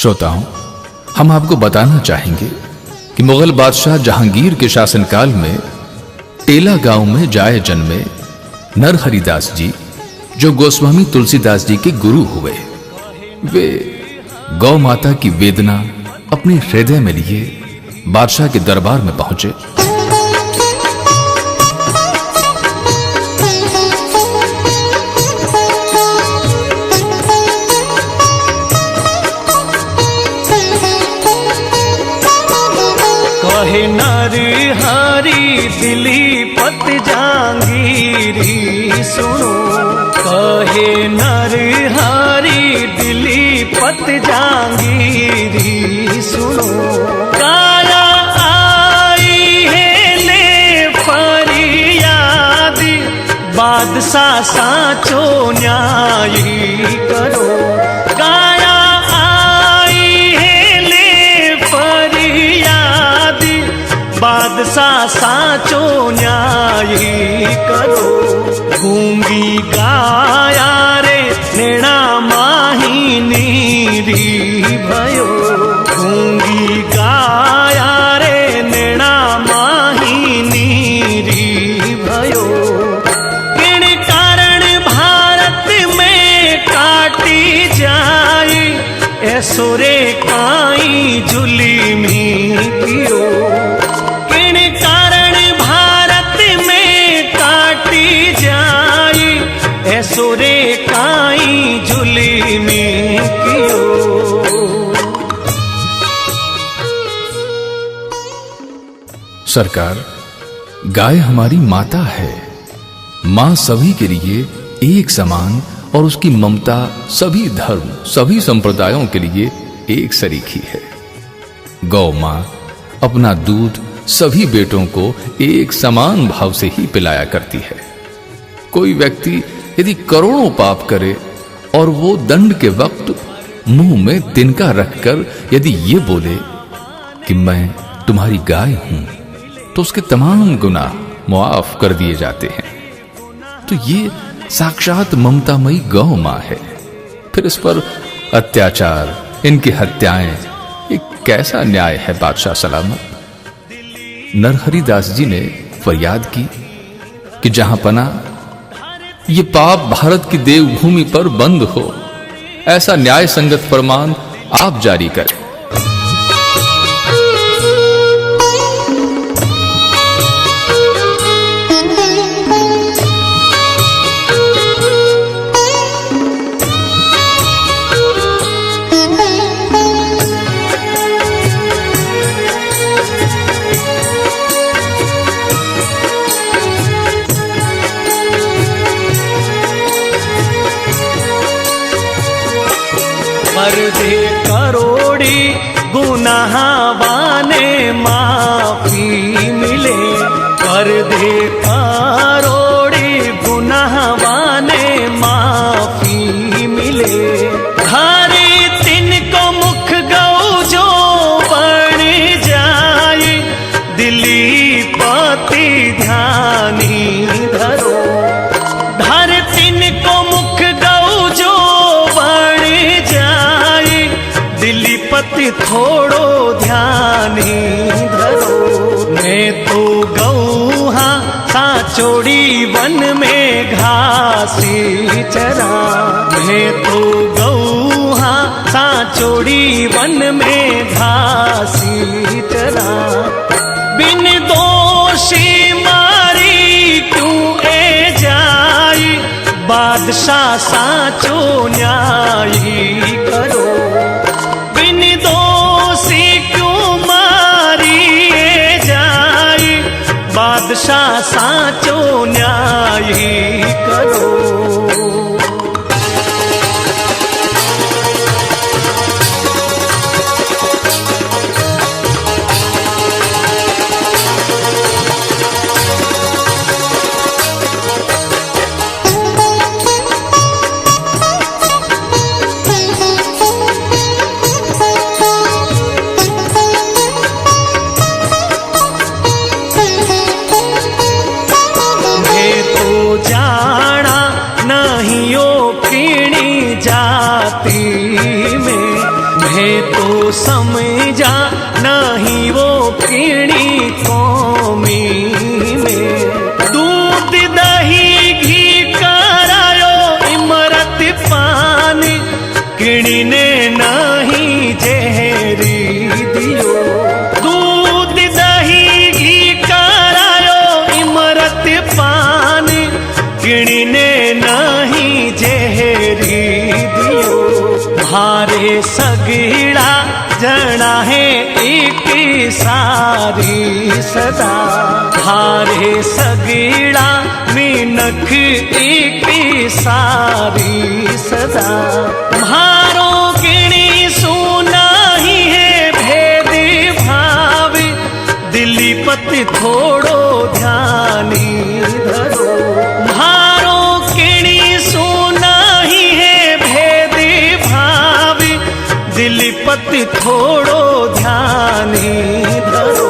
श्रोताओं, हम आपको बताना चाहेंगे कि मुगल बादशाह जहांगीर के शासनकाल में टेला गांव में जाए जन्मे नरहरिदास जी, जो गोस्वामी तुलसीदास जी के गुरु हुए, वे गौ माता की वेदना अपने हृदय में लिए बादशाह के दरबार में पहुंचे। कहे नरहरि दिलीपत जहांगीरी सुनो, कहे नरहरि दिलीपत जहांगीरी सुनो। काया आई है ले फरियाद, बादशाह साचो न्यायी करो। काया आई है ले फरियाद, बादशाह साचो न्यायी करो। गूंगी गाया रे नेणा माही नीरी भयो, गूंगी गाया रे नेणा माही नीरी भयो। किन कारण भारत में काटी जाए, ऐसो रे काई जुल्मी कियो। किन कारण भारत में काटी जाए, ऐसो रे काई जुल्मी कियो। सरकार, गाय हमारी माता है। मां सभी के लिए एक समान और उसकी ममता सभी धर्म, सभी संप्रदायों के लिए एक सरीखी है। गौ मां अपना दूध सभी बेटों को एक समान भाव से ही पिलाया करती है। कोई व्यक्ति यदि करोड़ों पाप करे और वो दंड के वक्त मुंह में तिनका रखकर यदि ये बोले कि मैं तुम्हारी गाय हूं, तो उसके तमाम गुनाह मुआफ कर दिए जाते हैं। तो ये साक्षात ममतामयी गौ मां है। फिर इस पर अत्याचार, इनकी हत्याएं, ये कैसा न्याय है बादशाह सलामत। नरहरिदास जी ने फरियाद की कि जहां पना ये पाप भारत की देवभूमि पर बंद हो, ऐसा न्याय संगत फरमान आप जारी करें। कर दे करोड़ी गुनाहवाने माफी मिले, कर दे करोड़ी गुनाहवाने माफी मिले। हरे तिनको मुख गौ जो बन जाए, दिलीपति ध्यानी धरो। धर तिनको मुख गौ जो बन जाए, दिलीपति थोड़ो ध्यानी धरो। मैं तो गौहा साचोड़ी वन में घासी चरा, मैं तो गौहा साचोड़ी वन में घासी चरा। बिन दोषी मारी क्यों ए जाई, बादशाह साचो न्यायी करो। बिन दोषी क्यों मारी ए जाई, बादशाह साचो न्यायी करो। कहे तो समझा नहीं वो किणी कौमी में। दूध दही घी करायो इमरत पानी किणी ने नहीं जहरी दियो। दूध दही घी करायो इमरत पानी किणी ने नहीं जहरी दियो। भारे सगीड़ा जना है एक सारी सदा। भारे सगीड़ा मीनख एक सारी सदा। भारो गिणी सुना ही है भेद भाव दिलीपति थोड़ो ध्यानी धरो। भारो गिणी सुना ही है भेद भाव दिलीपति थोड़ो ध्यानी धरो।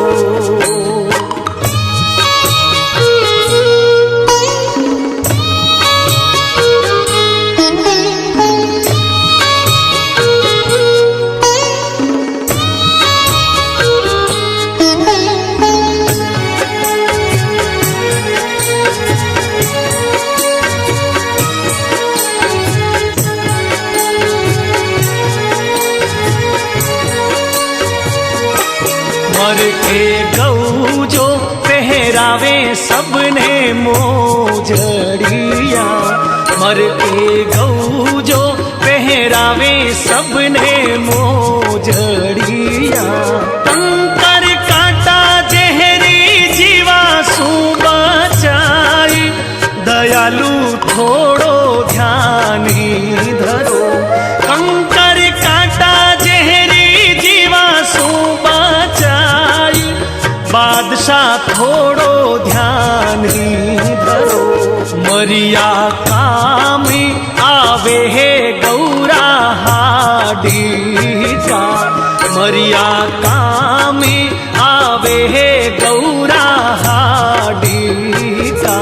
मर के गऊ जो पहरावे सबने मोजड़िया। मर के गऊ जो पहरावे सबने मोजड़िया। कंकर काटा जहरी जीवा सु बचाई दयालु थोड़ो ध्यानी धरो। कंकर काटा जहरी जीवा सु बादशाह थोड़ो ध्यान धरो। मरिया कामी आवे है गौरा हाडी जा। मरिया कामी आवे है गौरा हाडी जा।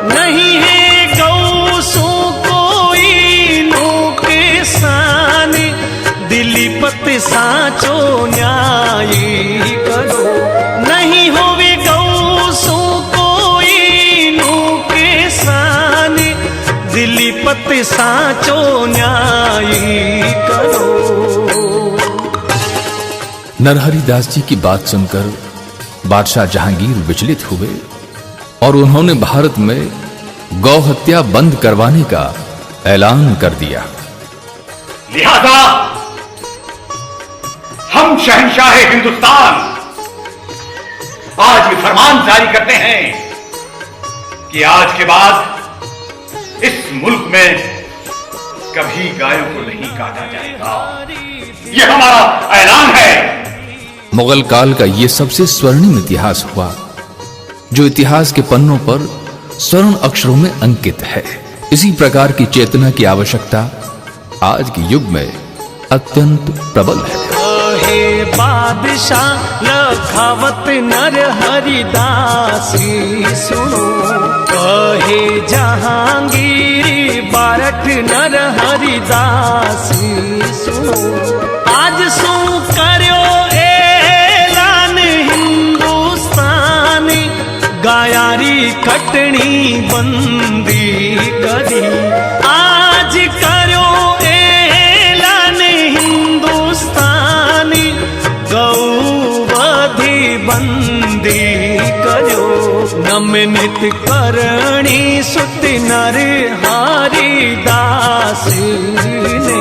नहीं है गौ सु कोई नुकसान दिलीपत साचो न्यायी करो। नहीं होवे गौ सु कोई नुकसान दिलीपत साचो न्यायी करो। नरहरि दास जी की बात सुनकर बादशाह जहांगीर विचलित हुए और उन्होंने भारत में गौ हत्या बंद करवाने का ऐलान कर दिया। लिहाजा हम शहंशाह हिंदुस्तान आज ये फरमान जारी करते हैं कि आज के बाद इस मुल्क में कभी गायों को नहीं काटा जाएगा। ये हमारा ऐलान है। मुगल काल का यह सबसे स्वर्णिम इतिहास हुआ जो इतिहास के पन्नों पर स्वर्ण अक्षरों में अंकित है। इसी प्रकार की चेतना की आवश्यकता आज के युग में अत्यंत प्रबल है। कहे बादशाह लखावत नरहरि दासी सुनो। कहे जहांगीर बारठ नरहरि दासी सुनो। आज सु करो ऐलान हिंदुस्तान गायारी कटनी बंदी करी। आज करो ऐलान हिंदुस्तान गौवधि बंदी करो। नमनित करणी सुत नरहरि दास ने।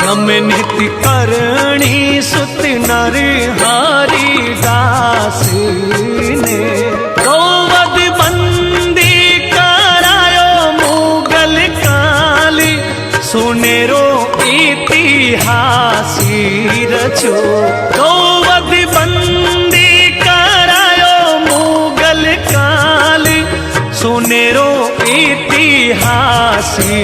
नमनित करणी सुत नरहरि दास ने। गौवध बंदी करायो मुगल काल सुनेरो इतिहासी रचो। गौवध बंदी करायो मुगल काल सुनेरो इतिहासी